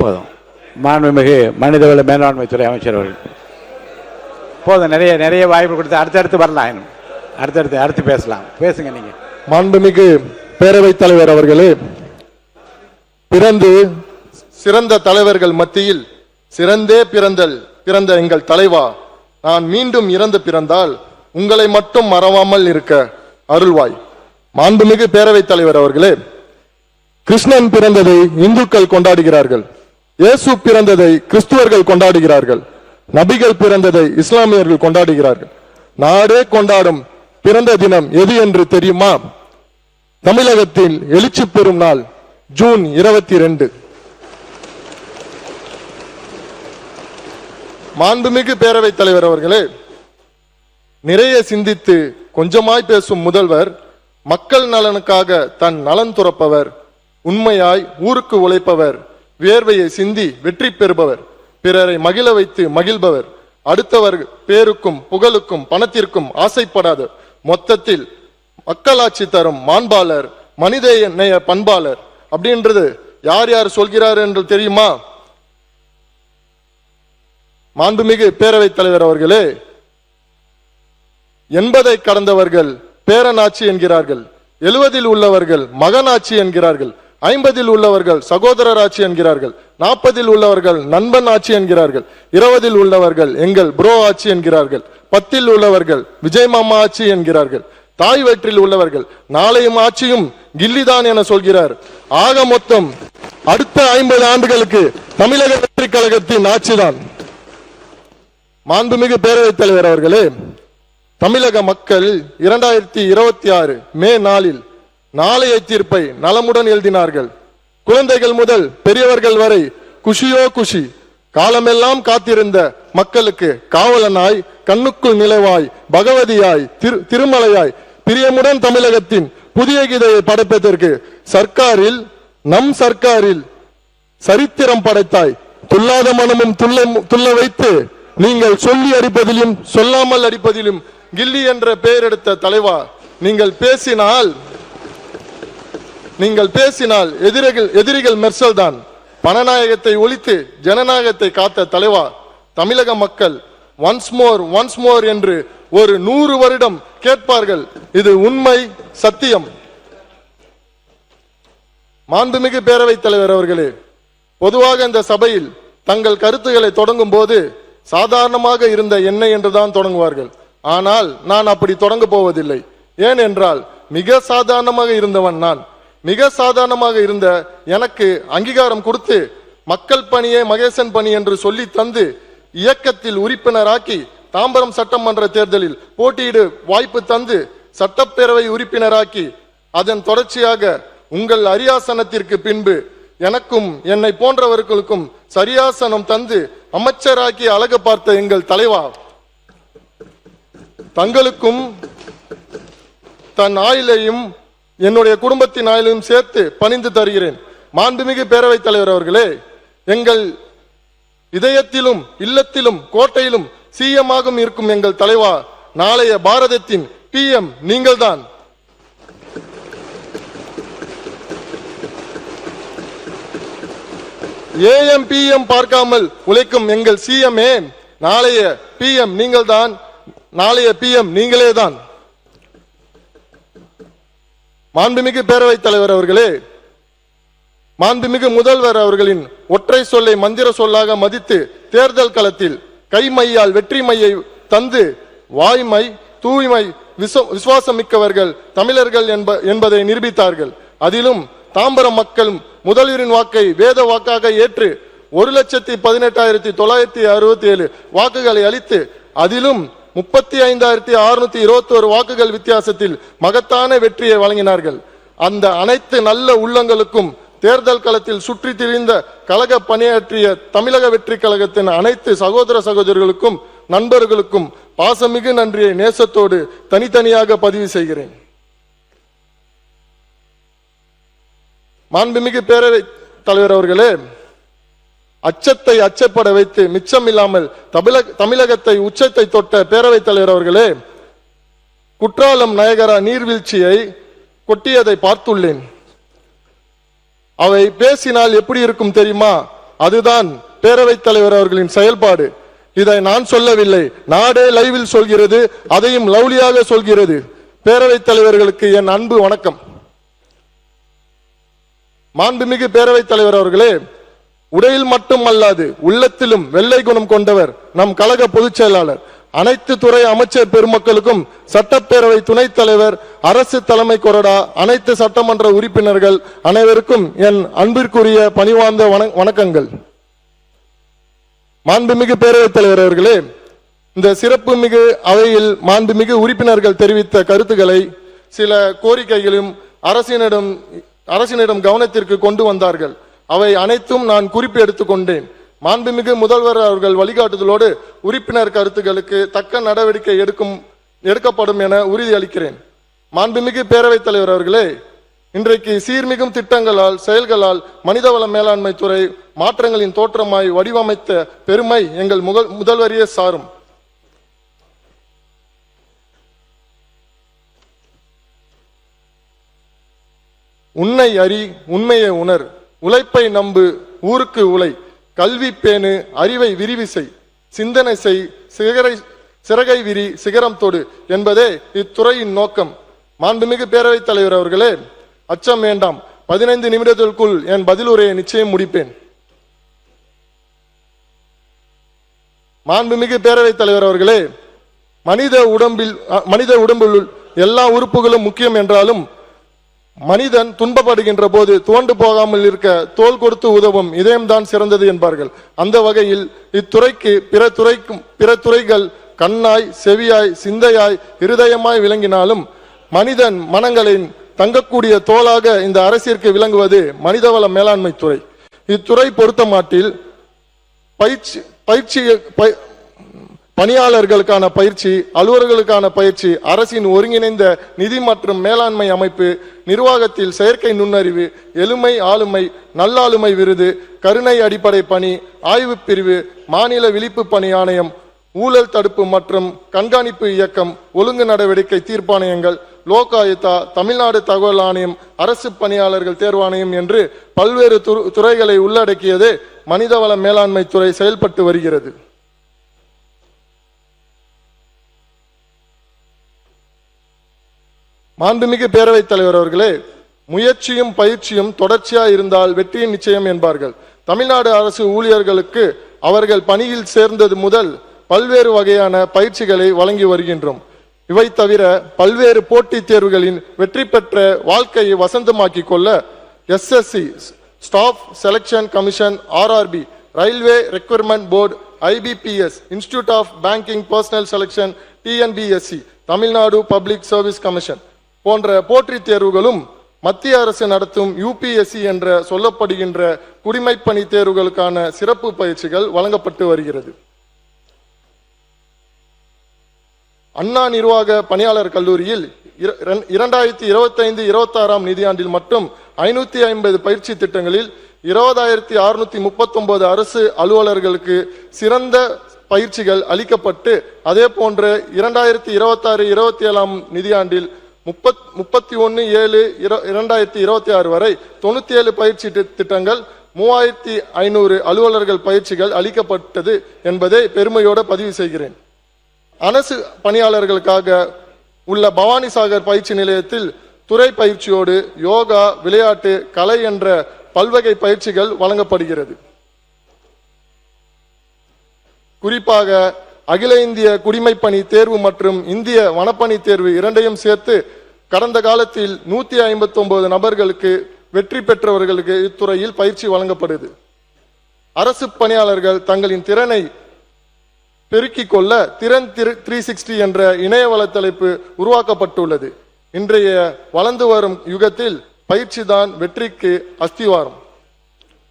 போதும். மாண்புமிகு மனிதவள மேலாண்மைத்துறை அமைச்சர் அவர்கள் போதும். நிறைய நிறைய வாய்ப்பு கொடுத்து அடுத்தடுத்து வரலாம். அடுத்து பேசலாம். பேசுங்க நீங்க. மாண்புமிகு பேரவைத் தலைவர் அவர்களே, பிறந்து சிறந்த தலைவர்கள் மத்தியில் சிறந்தே பிறந்த எங்கள் தலைவா, நான் மீண்டும் இறந்து பிறந்தால் உங்களை மட்டும் மறவாமல் இருக்க அருள்வாய். மாண்புமிகு பேரவைத் தலைவர் அவர்களே, கிருஷ்ணன் பிறந்ததை இந்துக்கள் கொண்டாடுகிறார்கள், இயேசு பிறந்ததை கிறிஸ்துவர்கள் கொண்டாடுகிறார்கள், நபிகள் பிறந்ததை இஸ்லாமியர்கள் கொண்டாடுகிறார்கள். நாடே கொண்டாடும் பிறந்த தினம் எது என்று தெரியுமா? தமிழகத்தில் எழுச்சி பெறும் நாள் ஜூன் 22. மாண்புமிகு பேரவைத் தலைவர் அவர்களே, நிறைய சிந்தித்து கொஞ்சமாய் பேசும் முதல்வர், மக்கள் நலனுக்காக தன் நலன் துறப்பவர், உண்மையாய் ஊருக்கு உழைப்பவர், வியர்வையை சிந்தி வெற்றி பெறுபவர், பிறரை மகிழ வைத்து மகிழ்பவர், அடுத்தவர் பேருக்கும் புகழுக்கும் பணத்திற்கும் ஆசைப்படாத, மொத்தத்தில் மக்களாட்சி தரும் மாண்பாளர், மனித நேய பண்பாளர் அப்படின்றது யார் யார் சொல்கிறார் என்று தெரியுமா? மாண்புமிகு பேரவைத் தலைவர் அவர்களே, 80 கடந்தவர்கள் பேரனாட்சி என்கிறார்கள், 70 உள்ளவர்கள் மகனாட்சி என்கிறார்கள், 50 உள்ளவர்கள் சகோதரர் ஆட்சி என்கிறார்கள், 40 உள்ளவர்கள் நண்பன் ஆட்சி என்கிறார்கள், 20 உள்ளவர்கள் எங்கள் ப்ரோ ஆட்சி என்கிறார்கள், 10 உள்ளவர்கள் விஜய் மாமா ஆட்சி என்கிறார்கள், தாய் வயிற்றில் உள்ளவர்கள் நாளையும் ஆட்சியும் கில்லிதான் என சொல்கிறார். ஆக மொத்தம் அடுத்த 50 ஆண்டுகளுக்கு தமிழக வெற்றி கழகத்தின் ஆட்சிதான். மாண்புமிகு பேரவைத் தலைவர் அவர்களே, தமிழக மக்கள் 2026 மே 4 நாளைய தீர்ப்பை நலமுடன் எழுதினார்கள். குழந்தைகள் முதல் பெரியவர்கள் வரை குஷியோ குஷி. காலமெல்லாம் காத்திருந்த மக்களுக்கு காவலனாய், கண்ணுக்குள் நிலவாய், பகவதியாய், திருமலையாய் பிரியமுடன் தமிழகத்தின் புதிய கீதையை படைப்பதற்கு நம் சர்க்காரில் சரித்திரம் படைத்தாய். துல்லாத மனமும் துள்ள வைத்து நீங்கள் சொல்லி அடிப்பதிலும் சொல்லாமல் அடிப்பதிலும் கில்லி என்ற பெயர் எடுத்த தலைவா, நீங்கள் பேசினால் எதிரிகள் மெர்சல் தான். பணநாயகத்தை ஒழித்து ஜனநாயகத்தை காத்த தலைவா, தமிழக மக்கள் ஒன்ஸ் மோர் என்று ஒரு 100 வருடம் கேட்பார்கள். இது உண்மை, சத்தியம். மாண்புமிகு பேரவைத் தலைவர் அவர்களே, பொதுவாக இந்த சபையில் தங்கள் கருத்துக்களை தொடங்கும் போது சாதாரணமாக இருந்த என்னை என்றுதான் தொடங்குவார்கள். ஆனால் நான் அப்படி தொடங்க போவதில்லை. ஏனென்றால் மிக சாதாரணமாக இருந்தவன் நான். மிக சாதாரணமாக இருந்த எனக்கு அங்கீகாரம் கொடுத்து மக்கள் பணியே மகேசன் பணி என்று சொல்லி தந்து இயக்கத்தில் உறுப்பினராக்கி தாம்பரம் சட்டமன்ற தேர்தலில் போட்டியிட வாய்ப்பு தந்து சட்டப்பேரவை உறுப்பினராக்கி அதன் தொடர்ச்சியாக உங்கள் அரியாசனத்திற்கு பின்பு எனக்கும் என்னை போன்றவர்களுக்கும் சரியாசனம் தந்து அமைச்சராக்கி அழகு பார்த்த எங்கள் தலைவா, தங்களுக்கும் தன் ஆயுளையும் என்னுடைய குடும்பத்தின் ஆயுளையும் சேர்த்து பணிந்து தருகிறேன். மாண்புமிகு பேரவைத் தலைவர் அவர்களே, எங்கள் இதயத்திலும் இல்லத்திலும் கோட்டையிலும் சிஎம்மாகவும் இருக்கும் எங்கள் தலைவா, நாளைய பாரதத்தின் பிஎம் நீங்கள்தான். ஏஎம் பிஎம் பார்க்காமல் உழைக்கும் எங்கள் சிஎம்ஏ, நாளைய பிஎம் நீங்கள்தான், நாளைய பிஎம் நீங்களே தான். மாண்புமிகு பேரவைத் தலைவர் அவர்களே, மாண்புமிகு முதல்வர் அவர்களின் ஒற்றை சொல்லை மந்திர சொல்லாக மதித்து தேர்தல் களத்தில் கைமையால் வெற்றி மையை தந்து வாய்மை, தூய்மை, விசுவாசம் மிக்கவர்கள் தமிழர்கள் என்பதை நிரூபித்தார்கள். அதிலும் தாம்பரம் மக்கள் முதல்வரின் வாக்கை வேத வாக்காக ஏற்று 1,18,967 வாக்குகளை அளித்து அதிலும் 35,621 வாக்குகள் வித்தியாசத்தில் மகத்தான வெற்றியை வழங்கினார்கள். அந்த அனைத்து நல்ல உள்ளங்களுக்கும் தேர்தல் களத்தில் சுற்றி திரிந்த கழக பணியாற்றிய தமிழக வெற்றி கழகத்தின் அனைத்து சகோதர சகோதரிகளுக்கும் நண்பர்களுக்கும் பாசமிகு நன்றியை நேசத்தோடு தனித்தனியாக பதிவு செய்கிறேன். மாண்புமிகு பேரவை தலைவர் அவர்களே, அச்சத்தை அச்சப்பட வைத்து மிச்சம் இல்லாமல் தமிழகத்தை உச்சத்தை தொட்ட பேரவைத் தலைவர் அவர்களே, குற்றாலம் நயகரா நீர்வீழ்ச்சியை கொட்டியதை பார்த்துள்ளேன். அவை பேசினால் எப்படி இருக்கும் தெரியுமா? அதுதான் பேரவைத் தலைவர் அவர்களின் செயல்பாடு. இதை நான் சொல்லவில்லை, நாடே லைவில் சொல்கிறது, அதையும் லவ்லியாக சொல்கிறது. பேரவைத் தலைவர்களுக்கு என் அன்பு வணக்கம். மாண்புமிகு பேரவைத் தலைவர் அவர்களே, உடையில் மட்டும் அல்லாது உள்ளத்திலும் வெள்ளை குணம் கொண்டவர் நம் கழக பொதுச் செயலாளர். அனைத்து துறை அமைச்சர் பெருமக்களுக்கும், சட்டப்பேரவை துணைத் தலைவர், அரசு தலைமை கொறடா, அனைத்து சட்டமன்ற உறுப்பினர்கள் அனைவருக்கும் என் அன்பிற்குரிய பணிவார்ந்த வணக்கங்கள். மாண்புமிகு பேரவைத் தலைவர் அவர்களே, இந்த சிறப்பு மிகு அவையில் மாண்புமிகு உறுப்பினர்கள் தெரிவித்த கருத்துக்களை, சில கோரிக்கைகளும் அரசினிடம் கவனத்திற்கு கொண்டு வந்தார்கள். அவை அனைத்தும் நான் குறிப்பு எடுத்துக்கொண்டேன். மாண்புமிகு முதல்வர் அவர்கள் வழிகாட்டுதலோடு உறுப்பினர் கருத்துக்களுக்கு தக்க நடவடிக்கை எடுக்கப்படும் என உறுதியளிக்கிறேன். மாண்புமிகு பேரவைத் தலைவர் அவர்களே, இன்றைக்கு சீர்மிகும் திட்டங்களால், செயல்களால் மனிதவள மேலாண்மை துறை மாற்றங்களின் தோற்றமாய் வடிவமைத்த பெருமை எங்கள் முதல்வரையே சாரும். உன்னை அறி, உண்மையை உணர், உழைப்பை நம்பு, ஊருக்கு உழை, கல்வி பேணு, அறிவை விரிவு செய், சிந்தனை செய், சிறகை விரி, சிகரம் தொடு என்பதே இத்துறையின் நோக்கம். மாண்புமிகு பேரவைத் தலைவர் அவர்களே, அச்சம் வேண்டாம், 15 நிமிடத்திற்குள் என் பதிலுரையை நிச்சயம் முடிப்பேன். மாண்புமிகு பேரவைத் தலைவர் அவர்களே, மனித உடம்பில் எல்லா உறுப்புகளும் முக்கியம் என்றாலும் மனிதன் துன்பப்படுகின்ற போது துவண்டு போகாமல் இருக்க தோள் கொடுத்து உதவும் இதயம்தான் சிறந்தது என்பார்கள். அந்த வகையில் இத்துறைக்கு பிற துறைகள் கண்ணாய், செவியாய், சிந்தையாய், இருதயமாய் விளங்கினாலும் மனிதன் மனங்களின் தங்கக்கூடிய தோளாக இந்த அரசிற்கு விளங்குவது மனிதவள மேலாண்மை துறை. இத்துறை பொறுத்தமாட்டில் பணியாளர்களுக்கான பயிற்சி, அலுவலர்களுக்கான பயிற்சி, அரசின் ஒருங்கிணைந்த நிதி மற்றும் மேலாண்மை அமைப்பு, நிர்வாகத்தில் செயற்கை நுண்ணறிவு, எளிமை ஆளுமை, நல்லாளுமை விருது, கருணை அடிப்படை பணி, ஆய்வு பிரிவு, மாநில விழிப்பு பணி ஆணையம், ஊழல் தடுப்பு மற்றும் கண்காணிப்பு இயக்கம், ஒழுங்கு நடவடிக்கை தீர்ப்பாணையங்கள், லோக் ஆயுக்தா, தமிழ்நாடு தகவல் ஆணையம், அரசு பணியாளர்கள் தேர்வாணையம் என்று பல்வேறு துறைகளை உள்ளடக்கியது மனிதவள மேலாண்மை துறை செயல்பட்டு வருகிறது. மாண்புமிகு பேரவைத் தலைவர் அவர்களே, முயற்சியும் பயிற்சியும் தொடர்ச்சியா இருந்தால் வெற்றியின் நிச்சயம் என்பார்கள். தமிழ்நாடு அரசு ஊழியர்களுக்கு அவர்கள் பணியில் சேர்ந்தது முதல் பல்வேறு வகையான பயிற்சிகளை வழங்கி வருகின்றோம். இவை தவிர பல்வேறு போட்டித் தேர்வுகளின் வெற்றி பெற்ற வாழ்க்கையை வசந்தமாக்கிக் கொள்ள SSC staff selection commission, RRB railway recruitment board, IBPS institute of banking personnel selection, TNBSC Tamil Nadu public service commission போன்ற போட்டித் தேர்வுகளும், மத்திய அரசு நடத்தும் UPSC என்ற சொல்லப்படுகின்ற குடிமைப்பணி தேர்வுகளுக்கான சிறப்பு பயிற்சிகள் வழங்கப்பட்டு வருகிறது. அண்ணா நிர்வாக பணியாளர் கல்லூரியில் 2025-26 நிதியாண்டில் மட்டும் 550 பயிற்சி திட்டங்களில் 20,639 அரசு அலுவலர்களுக்கு சிறந்த பயிற்சிகள் அளிக்கப்பட்டு, அதே போன்று 2026-27 நிதியாண்டில் 31/7/2026 வரை 97 பயிற்சி திட்டங்கள் 3500 அலுவலர்கள் பயிற்சிகள் அளிக்கப்பட்டது என்பதை பெருமையோடு பதிவு செய்கிறேன். அரசு பணியாளர்களுக்காக உள்ள பவானிசாகர் பயிற்சி நிலையத்தில் துறை பயிற்சியோடு யோகா, விளையாட்டு, கலை என்ற பல்வகை பயிற்சிகள் வழங்கப்படுகிறது. குறிப்பாக அகில இந்திய குடிமைப்பணி தேர்வு மற்றும் இந்திய வனப்பணி தேர்வு இரண்டையும் சேர்த்து கடந்த காலத்தில் 159 நபர்களுக்கு வெற்றி பெற்றவர்களுக்கு இத்துறையில் பயிற்சி வழங்கப்படுது. அரசு பணியாளர்கள் தங்களின் திறனை பெருக்கிக் கொள்ள திறன் 360 என்ற இணைய வலைத்தளப்பு உருவாக்கப்பட்டுள்ளது. இன்றைய வளர்ந்து வரும் யுகத்தில் பயிற்சி தான் வெற்றிக்கு அஸ்திவாரம்.